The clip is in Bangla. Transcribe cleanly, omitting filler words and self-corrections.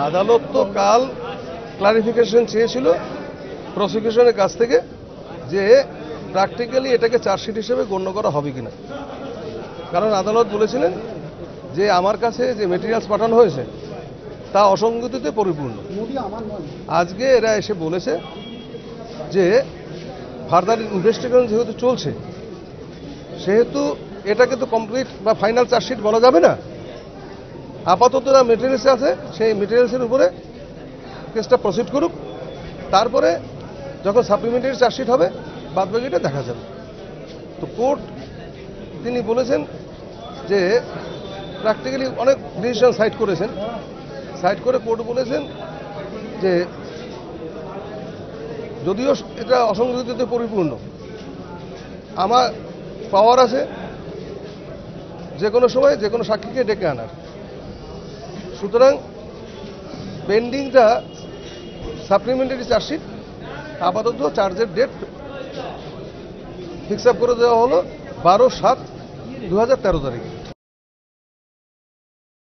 আদালত তো কাল ক্লারিফিকেশন চেয়েছিল প্রসিকিউশনের কাছ থেকে যে প্র্যাকটিক্যালি এটাকে চার্জশিট হিসেবে গণ্য করা হবে কিনা। কারণ আদালত বলেছিলেন যে আমার কাছে যে মেটেরিয়ালস পাঠানো হয়েছে তা অসঙ্গতিতে পরিপূর্ণ। আজকে এরা এসে বলেছে যে ফার্দার ইনভেস্টিগেশন যেহেতু চলছে সেহেতু এটাকে তো কমপ্লিট বা ফাইনাল চার্জশিট বলা যাবে না। আপাতত যা মেটেরিয়ালস আছে সেই মেটেরিয়ালসের উপরে কেসটা প্রসিড করুক, তারপরে যখন সাপ্লিমেন্টারি চার্জশিট হবে বাদবাকিটা দেখা যাবে। তো কোর্ট তিনি বলেছেন যে প্র্যাকটিক্যালি অনেক ডিসিশন সাইড করেছেন, সাইড করে কোর্ট বলেছেন যে যদিও এটা অসংগতিতে পরিপূর্ণ, আমার পাওয়ার আছে যে কোনো সময় যে কোনো সাক্ষীকে ডেকে আনার। সুতরাং পেন্ডিংটা সাপ্লিমেন্টারি চার্জশিট আপাতত চার্জের ডেট ফিক্স আপ করে দেওয়া হলো 12/7/2013 তারিখে।